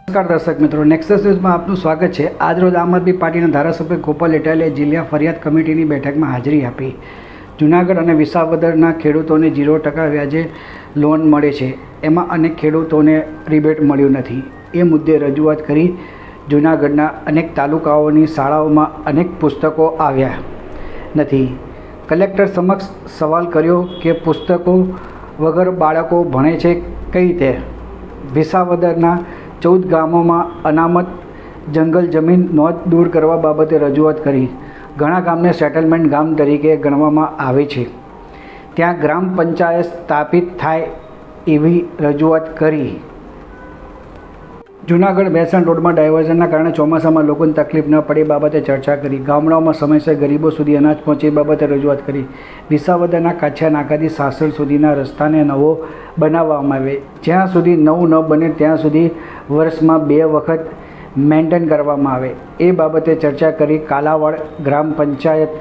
નમસ્કાર દર્શક મિત્રો, નેક્સસ ન્યૂઝમાં આપનું સ્વાગત છે। આજરોજ આમ આદમી પાર્ટીના ધારાસભ્ય ગોપાલ ઇટાલિયાએ જિલ્લા ફરિયાદ કમિટીની બેઠકમાં હાજરી આપી। જૂનાગઢ અને વિસાવદરના ખેડૂતોને 0% વ્યાજે લોન મળે છે, એમાં અનેક ખેડૂતોને રિબેટ મળ્યું નથી। એ મુદ્દે રજૂઆત કરી। જૂનાગઢના અનેક તાલુકાઓની શાળાઓમાં અનેક પુસ્તકો આવ્યા નથી। કલેક્ટર સમક્ષ સવાલ કર્યો કે પુસ્તકો વગર બાળકો ભણે છે કઈ રીતે? વિસાવદરના 14 ગામોમાં અનામત જંગલ જમીન નોંધ દૂર કરવા બાબતે રજૂઆત કરી। ઘણા ગામને સેટલમેન્ટ ગામ તરીકે ગણવામાં આવે છે, ત્યાં ગ્રામ પંચાયત સ્થાપિત થાય એવી રજૂઆત કરી। જૂનાગઢ ભેસાણ રોડમાં ડાયવર્ઝનના કારણે ચોમાસામાં લોકોને તકલીફ ન પડે એ બાબતે ચર્ચા કરી। ગામડાઓમાં સમયસર ગરીબો સુધી અનાજ પહોંચે એ બાબતે રજૂઆત કરી। વિસાવદરના કાછિયા નાકાથી સાસણ સુધીના રસ્તાને નવો બનાવવામાં આવે, જ્યાં સુધી નવું ન બને ત્યાં સુધી વર્ષમાં 2 વખત મેન્ટેન કરવામાં આવે એ બાબતે ચર્ચા કરી। કાલાવાડ ગ્રામ પંચાયત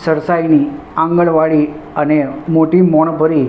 સરસાઈની આંગણવાડી અને મોટી મોણભરી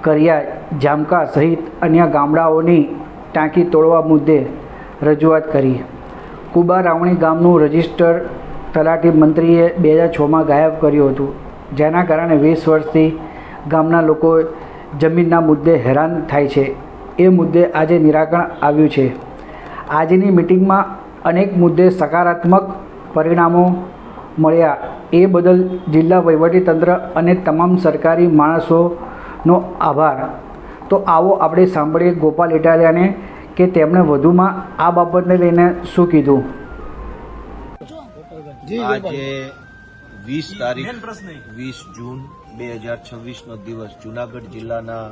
કરિયા જામકા સહિત અન્ય ગામડાઓની ટાંકી તોડવા મુદ્દે રજૂઆત કરી। કુબા રાવણી ગામનું રજિસ્ટર તલાટી મંત્રીએ 2006માં ગાયબ કર્યું હતું, જેના કારણે 20 વર્ષથી ગામના લોકો જમીનના મુદ્દે હેરાન થાય છે। એ મુદ્દે આજે નિરાકરણ આવ્યું છે। આજની મિટિંગમાં અનેક મુદ્દે સકારાત્મક પરિણામો મળ્યા, એ બદલ જિલ્લા વહીવટીતંત્ર અને તમામ સરકારી માણસોનો આભાર। તો આવો આપણે સાંભળીએ ગોપાલ ઇટાલિયાને કે તેમણે વધુમાં આ બાબતને લઈને શું કીધું। આજે 20 તારીખ 20 જૂન 2026નો દિવસ જૂનાગઢ જિલ્લાના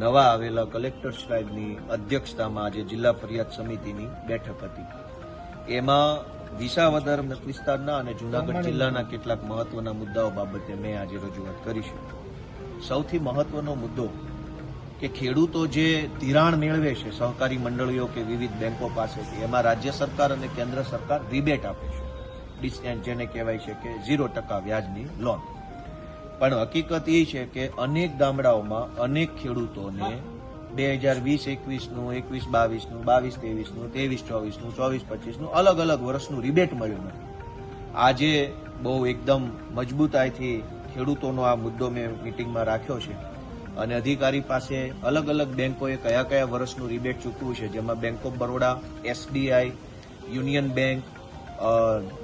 નવા આવેલા કલેક્ટર સાહેબની અધ્યક્ષતામાં આજે જિલ્લા ફરિયાદ સમિતિની બેઠક હતી। એમાં વિસાવદર મત વિસ્તારના અને જૂનાગઢ જિલ્લાના કેટલાક મહત્વના મુદ્દાઓ બાબતે મેં આજે રજૂઆત કરી છે। સૌથી મહત્વનો મુદ્દો કે ખેડૂતો જે ધિરાણ મેળવે છે સહકારી મંડળીઓ કે વિવિધ બેંકો પાસેથી, એમાં રાજ્ય સરકાર અને કેન્દ્ર સરકાર રિબેટ આપે છે, જેને કહેવાય છે કે 0% વ્યાજની લોન। પણ હકીકત એ છે કે અનેક ગામડાઓમાં અનેક ખેડૂતોને 2020-21નું, 21-22નું, 22-23નું, 23-24નું, 24-25નું અલગ અલગ વર્ષનું રિબેટ મળ્યું નથી। આજે બહુ એકદમ મજબૂતાઈથી ખેડૂતોનો આ મુદ્દો મેં મિટિંગમાં રાખ્યો છે અને અધિકારી પાસે અલગ અલગ બેંકોએ કયા કયા વર્ષનું રિબેટ ચૂકવ્યું છે, જેમાં bank of Baroda, SBI, union bank,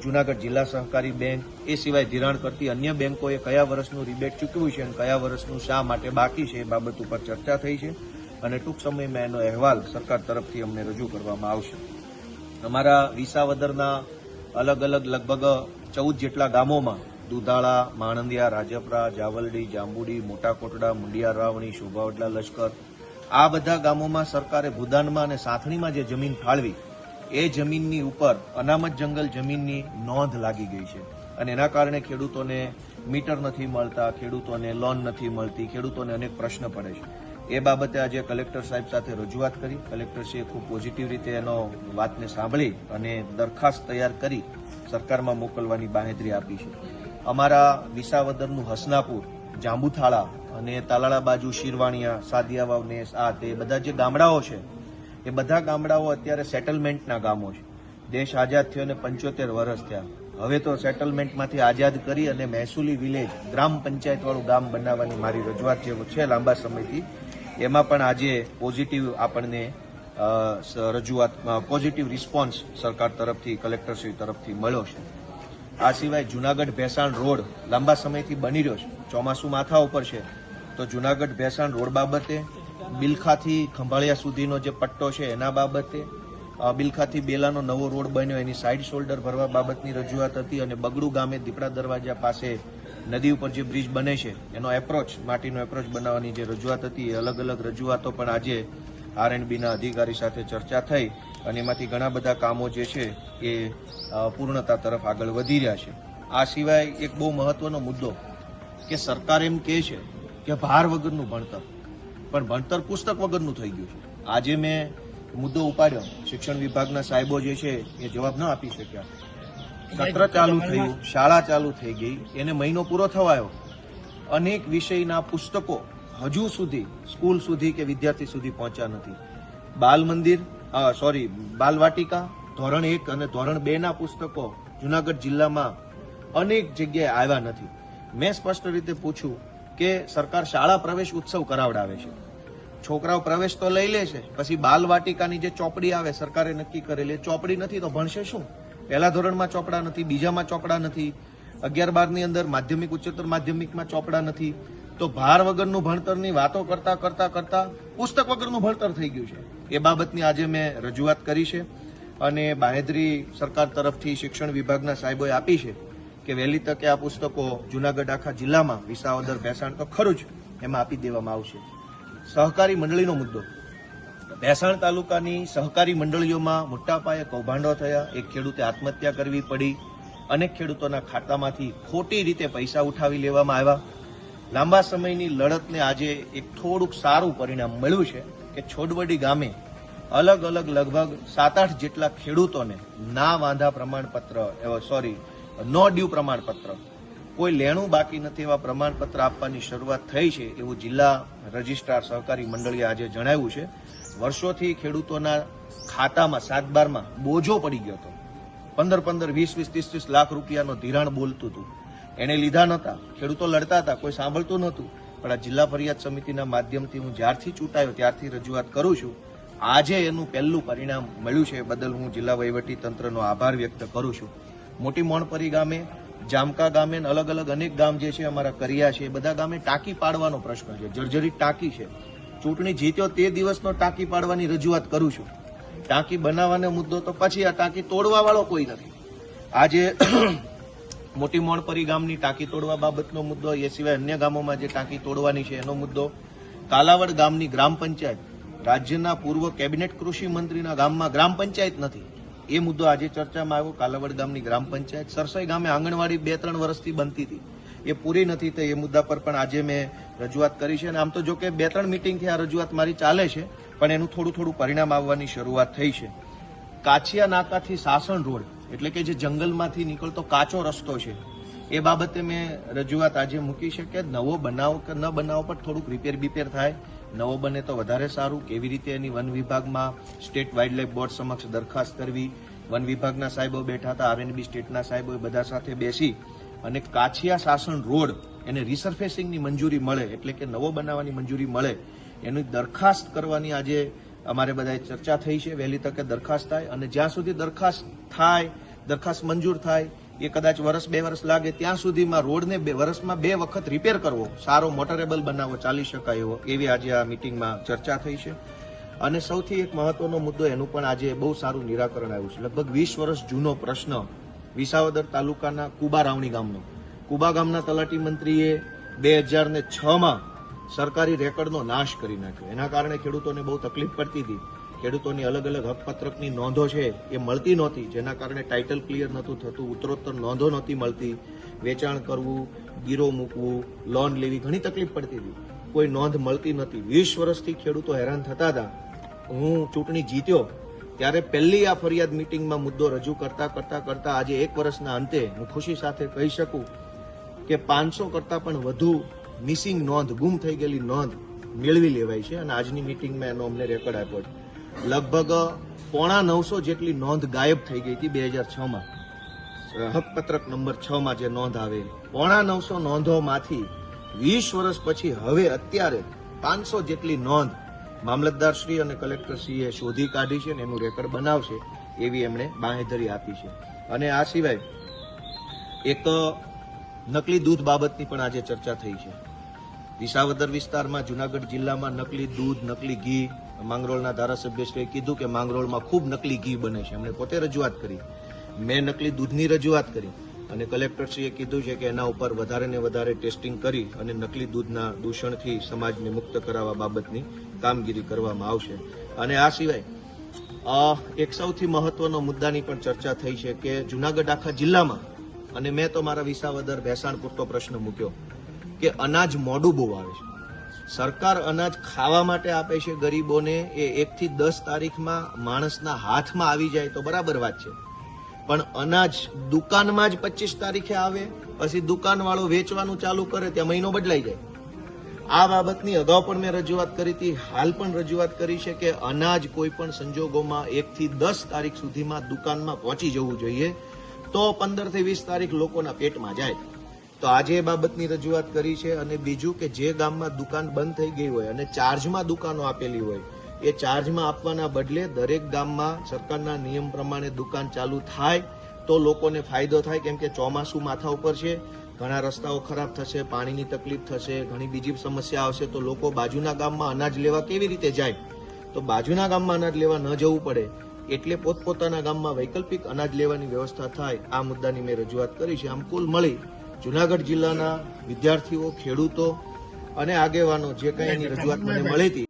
Junagadh જિલ્લા સહકારી બેંક, એ સિવાય ધિરાણ કરતી અન્ય બેંકોએ કયા વર્ષનું રિબેટ ચૂકવ્યું છે અને કયા વર્ષનું શા માટે બાકી છે એ બાબત ઉપર ચર્ચા થઈ છે અને ટૂંક સમયમાં એનો અહેવાલ સરકાર તરફથી અમને રજૂ કરવામાં આવશે। અમારા વિસાવદરના અલગ અલગ લગભગ 14 જેટલા ગામોમાં દુધાળા, માણંદિયા, રાજપરા, જાવલડી, જાંબુડી, મોટા કોટડા, મુંડિયા રાવણી, શોભાવડલા, લશ્કર, આ બધા ગામોમાં સરકારે ભૂદાનમાં અને સાંથણીમાં જે જમીન ફાળવી એ જમીનની ઉપર અનામત જંગલ જમીનની નોંધ લાગી ગઈ છે અને એના કારણે ખેડૂતોને મીટર નથી મળતા, ખેડૂતોને લોન નથી મળતી, ખેડૂતોને અનેક પ્રશ્ન પડે છે। એ બાબતે આજે કલેક્ટર સાહેબ સાથે રજૂઆત કરી। કલેક્ટરશ્રીએ ખૂબ પોઝિટિવ રીતે એનો વાતને સાંભળી અને દરખાસ્ત તૈયાર કરી સરકારમાં મોકલવાની બાંહેધરી આપી છે। અમારા વિસાવદરનું હસનાપુર, જાંબુથાળા અને તાલાળા બાજુ શિરવાણિયા, સાદિયાવાવ, નેસ, આ તે બધા જે ગામડાઓ છે એ બધા ગામડાઓ અત્યારે સેટલમેન્ટના ગામો છે। દેશ આઝાદ થયો અને 75 વર્ષ થયા, હવે તો સેટલમેન્ટમાંથી આઝાદ કરી અને મહેસૂલી વિલેજ, ગ્રામ પંચાયતવાળું ગામ બનાવવાની મારી રજૂઆત જે છે લાંબા સમયથી, એમાં પણ આજે પોઝિટિવ આપણને રજૂઆતમાં પોઝિટિવ રિસ્પોન્સ સરકાર તરફથી, કલેક્ટરશ્રી તરફથી મળ્યો છે। આ સિવાય જૂનાગઢ ભેસાણ રોડ લાંબા સમયથી બની રહ્યો છે, ચોમાસું માથા ઉપર છે, તો જૂનાગઢ ભેસાણ રોડ બાબતે, બિલખાથી ખંભાળિયા સુધીનો જે પટ્ટો છે એના બાબતે, બિલખાથી બેલાનો નવો રોડ બન્યો એની સાઇડ શોલ્ડર ભરવા બાબતની રજૂઆત હતી અને બગડુ ગામે દીપડા દરવાજા પાસે નદી ઉપર જે બ્રિજ બને છે એનો એપ્રોચ, માટીનો એપ્રોચ બનાવવાની જે રજૂઆત હતી, એ અલગ અલગ રજૂઆતો પણ આજે R&Bના અધિકારી સાથે ચર્ચા થઈ અને એમાંથી ઘણા બધા કામો જે છે એ પૂર્ણતા તરફ આગળ વધી રહ્યા છે। આ સિવાય એક બહુ મહત્વનો મુદ્દો કે સરકાર એમ કહે છે કે ભાર વગરનું ભણતર, પણ ભણતર પુસ્તક વગરનું થઈ ગયું છે। આજે મેં મુદ્દો ઉપાડ્યો, શિક્ષણ વિભાગના સાહેબો જે છે એ જવાબ ન આપી શક્યા। સત્ર ચાલુ થયું, શાળા ચાલુ થઈ ગઈ, એને મહિનો પૂરો થવાયો, અનેક વિષયના પુસ્તકો હજુ સુધી સ્કૂલ સુધી કે વિદ્યાર્થી સુધી પહોંચ્યા નથી। બાલ મંદિર બાલવાટિકા, ધોરણ 1 અને ધોરણ 2 ના પુસ્તકો જુનાગઢ જિલ્લામાં અનેક જગ્યાએ આવ્યા નથી. મેં સ્પષ્ટ રીતે પૂછ્યું કે સરકાર શાળા પ્રવેશ ઉત્સવ કરાવડાવે છે, છોકરાઓ પ્રવેશ તો લઈ લે છે, પછી બાલવાટિકાની જે ચોપડી આવે સરકારે નક્કી કરેલી ચોપડી નથી તો ભણશે શું? પહેલા ધોરણમાં ચોપડા નથી, બીજામાં ચોપડા નથી, 11-12 ની અંદર માધ્યમિક ઉચ્ચતર માધ્યમિકમાં ચોપડા નથી. તો ભાર વગરનું ભણતરની વાતો કરતા કરતા કરતા પુસ્તક વગરનું ભણતર થઈ ગયું છે. એ બાબતની આજે મેં રજૂઆત કરી છે અને બાંહેધરી સરકાર તરફથી શિક્ષણ વિભાગના સાહેબોએ આપી છે કે વહેલી તકે આ પુસ્તકો જુનાગઢ આખા જિલ્લામાં વિસાવદર, ભેસાણ તો ખરું જ, એમાં આપી દેવામાં આવશે. સહકારી મંડળીનો મુદ્દો, ભેસાણ તાલુકાની સહકારી મંડળીઓમાં મોટા પાયે કૌભાંડો થયા. એક ખેડૂતે આત્મહત્યા કરવી પડી, અનેક ખેડૂતોના ખાતામાંથી ખોટી રીતે પૈસા ઉઠાવી લેવામાં આવ્યા. લાંબા સમયની લડતને આજે એક થોડુંક સારું પરિણામ મળ્યું છે કે છોડવડી ગામે અલગ અલગ લગભગ 7-8 જેટલા ખેડૂતોને ના વાંધા પ્રમાણપત્ર, નો ડ્યુ પ્રમાણપત્ર, કોઈ લેણું બાકી નથી એવા પ્રમાણપત્ર આપવાની શરૂઆત થઈ છે એવું જિલ્લા રજિસ્ટ્રાર સહકારી મંડળીએ આજે જણાવ્યું છે. વર્ષોથી ખેડૂતોના ખાતામાં 7-12માં બોજો પડી ગયો હતો. 15-15, 20-20, 30-30 લાખ રૂપિયાનો ધિરાણ બોલતું હતું. એને લીધા નહોતા, ખેડૂતો લડતા હતા, કોઈ સાંભળતું નહોતું. પણ આ જિલ્લા ફરિયાદ સમિતિના માધ્યમથી હું જ્યારથી ચૂંટાયો ત્યારથી રજૂઆત કરું છું. આજે એનું પહેલું પરિણામ મળ્યું છે, બદલ હું જિલ્લા વહીવટી તંત્રનો આભાર વ્યક્ત કરું છું. મોટી મોણપરી ગામે, જામકા ગામે, અલગ અલગ અનેક ગામ જે છે અમારા કર્યા છે, એ બધા ગામે ટાંકી પાડવાનો પ્રશ્ન છે. જર્જરિત ટાંકી છે. ચૂંટણી જીત્યો તે દિવસનો ટાંકી પાડવાની રજૂઆત કરું છું. ટાંકી બનાવવાનો મુદ્દો તો પછી આ ટાંકી તોડવા વાળો કોઈ નથી. આજે મોટી મોણપરી ગામની ટાંકી તોડવા બાબતનો મુદ્દો, એ સિવાય અન્ય ગામોમાં જે ટાંકી તોડવાની છે એનો મુદ્દો, કાલાવડ ગામની ગ્રામ પંચાયત, રાજ્યના પૂર્વ કેબિનેટ કૃષિ મંત્રીના ગામમાં ગ્રામ પંચાયત નથી, એ મુદ્દો આજે ચર્ચામાં આવ્યો. કાલાવડ ગામની ગ્રામ પંચાયત, સરસાઈ ગામે આંગણવાડી 2-3 વર્ષથી બનતી હતી, એ પૂરી નથી થઈ. એ મુદ્દા પર પણ આજે મેં રજૂઆત કરી છે. અને આમ તો જો કે 2-3 મિટિંગથી આ રજૂઆત મારી ચાલે છે, પણ એનું થોડું થોડું પરિણામ આવવાની શરૂઆત થઈ છે. કાછિયા નાકાથી સાસણ રોડ, એટલે કે જે જંગલમાંથી નીકળતો કાચો રસ્તો છે, એ બાબતે મેં રજૂઆત આજે મૂકી છે કે નવો બનાવ કે ન બનાવ પર થોડુંક રિપેર થાય. નવો બને તો વધારે સારું. કેવી રીતે એની વન વિભાગમાં સ્ટેટ વાઇલ્ડ બોર્ડ સમક્ષ દરખાસ્ત કરવી, વન વિભાગના સાહેબો બેઠા હતા, આરએનબી સ્ટેટના સાહેબો, બધા સાથે બેસી અને કાછિયા સાસણ રોડ એને રિસર્ફેસિંગની મંજૂરી મળે, એટલે કે નવો બનાવવાની મંજૂરી મળે, એની દરખાસ્ત કરવાની આજે અમારે બધાએ ચર્ચા થઈ છે. વહેલી તકે દરખાસ્ત થાય, અને જ્યાં સુધી દરખાસ્ત મંજૂર થાય, એ કદાચ 1-2 વર્ષ લાગે, ત્યાં સુધીમાં રોડને વર્ષમાં 2 વખત રિપેર કરવો, સારો મોટરેબલ બનાવવો, ચાલી શકાય એવો, એવી આજે આ મિટિંગમાં ચર્ચા થઈ છે. અને સૌથી એક મહત્વનો મુદ્દો, એનું પણ આજે બહુ સારું નિરાકરણ આવ્યું છે. લગભગ 20 વર્ષ જૂનો પ્રશ્ન વિસાવદર તાલુકાના કુબા રાવણી ગામનો. કુબા ગામના તલાટી મંત્રીએ 2006માં સરકારી રેકર્ડનો નાશ કરી નાખ્યો. એના કારણે ખેડૂતોને બહુ તકલીફ પડતી હતી. ખેડૂતોની અલગ અલગ હકપત્રકની નોંધો છે એ મળતી નહોતી, જેના કારણે ટાઇટલ ક્લિયર નહોતું થતું, ઉત્તરોત્તર નોંધો નહોતી મળતી, વેચાણ કરવું, ગીરો મૂકવું, લોન લેવી, ઘણી તકલીફ પડતી હતી, કોઈ નોંધ મળતી નથી. 20 વર્ષથી ખેડૂતો હેરાન થતા હતા. હું ચૂંટણી જીત્યો ત્યારે પહેલી આ ફરિયાદ મિટિંગમાં મુદ્દો રજૂ કરતા આજે 1 વર્ષના અંતે હું ખુશી સાથે કહી શકું કે 500 કરતાં પણ વધુ મિસિંગ નોંધ, ગુમ થઈ ગયેલી નોંધ મેળવી લેવાય છે. અને આજની મિટિંગમાં એનો અમને રેકોર્ડ આપ્યો છે. લગભગ 950 જેટલી નોંધ ગાયબ થઈ ગઈ હતી 2006માં, હકપત્રક નંબર 6માં જે નોંધ આવેલી. 950 નોંધોમાંથી 20 વર્ષ પછી હવે અત્યારે 500 જેટલી નોંધ મામલતદારશ્રી અને કલેક્ટરશ્રીએ શોધી કાઢી છે, અને એનું રેકોર્ડ બનાવશે એવી એમણે બાંહેધરી આપી છે. અને આ સિવાય એક નકલી દૂધ બાબતની પણ આજે ચર્ચા થઈ છે. વિસાવદર વિસ્તારમાં, જુનાગઢ જિલ્લામાં નકલી દૂધ, નકલી ઘી, માંગરોળના ધારાસભ્યશ્રીએ કીધું કે માંગરોળમાં ખૂબ નકલી ઘી બને છે. એમણે પોતે રજૂઆત કરી, મેં નકલી દૂધની રજૂઆત કરી, અને કલેક્ટરશ્રીએ કીધું છે કે એના ઉપર વધારે ને વધારે ટેસ્ટિંગ કરી અને નકલી દૂધના દૂષણથી સમાજને મુક્ત કરાવવા બાબતની કામગીરી કરવામાં આવશે. અને આ સિવાય એક સૌથી મહત્વનો મુદ્દાની પણ ચર્ચા થઈ છે કે જુનાગઢ આખા જિલ્લામાં, અને મેં તો મારા વિસાવદર, ભેસાણ પૂરતો પ્રશ્ન મૂક્યો કે અનાજ મોડું બહુ આવે છે. સરકાર અનાજ ખાવા માટે આપે છે ગરીબોને, એ 1 થી 10 તારીખમાં માણસના હાથમાં આવી જાય તો બરાબર વાત છે, પણ અનાજ દુકાનમાં જ 25 તારીખે આવે, પછી દુકાનવાળો વેચવાનું ચાલુ કરે ત્યાં મહિનો બદલાઈ જાય. આ બાબતની અગાઉ પણ મેં રજૂઆત કરી હતી, હાલ પણ રજૂઆત કરી છે કે અનાજ કોઈ પણ સંજોગોમાં 1 થી 10 તારીખ સુધીમાં દુકાનમાં પહોંચી જવું જોઈએ, તો 15 થી 20 તારીખ લોકોના પેટમાં જાય. તો આજે એ બાબતની રજૂઆત કરી છે. અને બીજું કે જે ગામમાં દુકાન બંધ થઈ ગઈ હોય અને ચાર્જમાં દુકાનો આપેલી હોય, એ ચાર્જમાં આપવાના બદલે દરેક ગામમાં સરકારના નિયમ પ્રમાણે દુકાન ચાલુ થાય તો લોકોને ફાયદો થાય. કેમ કે ચોમાસું માથા ઉપર છે, ઘણા રસ્તાઓ ખરાબ થશે, પાણીની તકલીફ થશે, ઘણી બીજી સમસ્યા આવશે, તો લોકો બાજુના ગામમાં અનાજ લેવા કેવી રીતે જાય? તો બાજુના ગામમાં અનાજ લેવા ન જવું પડે એટલે પોતપોતાના ગામમાં વૈકલ્પિક અનાજ લેવાની વ્યવસ્થા થાય. આ મુદ્દાની મેં રજૂઆત કરી છે. આમ કુલ મળી જુનાગઢ જિલ્લાના વિદ્યાર્થીઓ, ખેડૂતો અને આગેવાનો જે કંઈ એની રજૂઆત મને મળી હતી.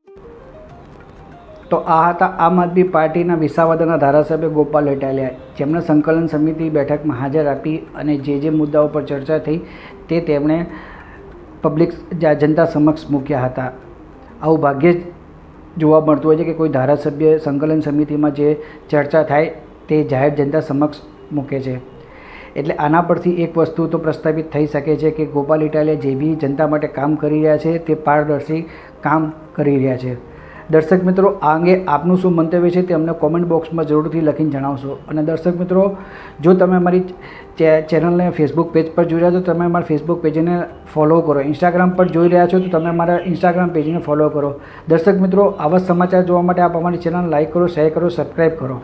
તો આ હતા આમ આદમી પાર્ટીના વિસાવદરના ધારાસભ્ય ગોપાલ ઇટાલિયા, જેમણે સંકલન સમિતિ બેઠકમાં હાજર આપી અને જે મુદ્દાઓ પર ચર્ચા થઈ તે તેમણે પબ્લિક જનતા સમક્ષ મૂક્યા હતા. આવું ભાગ્યે જ જોવા મળતું હોય છે કે કોઈ ધારાસભ્ય સંકલન સમિતિમાં જે ચર્ચા થાય તે જાહેર જનતા સમક્ષ મૂકે છે. એટલે આના પરથી એક વસ્તુ તો પ્રસ્થાપિત થઈ શકે છે કે ગોપાલ ઇટાલિયા જે બી જનતા માટે કામ કરી રહ્યા છે તે પારદર્શી કામ કરી રહ્યા છે. દર્શક મિત્રો, આ અંગે આપનું શું મંતવ્ય છે તે અમને કોમેન્ટ બોક્સમાં જરૂરથી લખીને જણાવશો. અને દર્શક મિત્રો, જો તમે અમારી ચેનલને ફેસબુક પેજ પર જોઈ રહ્યા છો તો તમે અમારા ફેસબુક પેજને ફોલો કરો. ઇન્સ્ટાગ્રામ પર જોઈ રહ્યા છો તો તમે અમારા ઇન્સ્ટાગ્રામ પેજને ફોલો કરો. દર્શક મિત્રો, આવા સમાચાર જોવા માટે આપ અમારી ચેનલ લાઇક કરો, શેર કરો, સબસ્ક્રાઈબ કરો.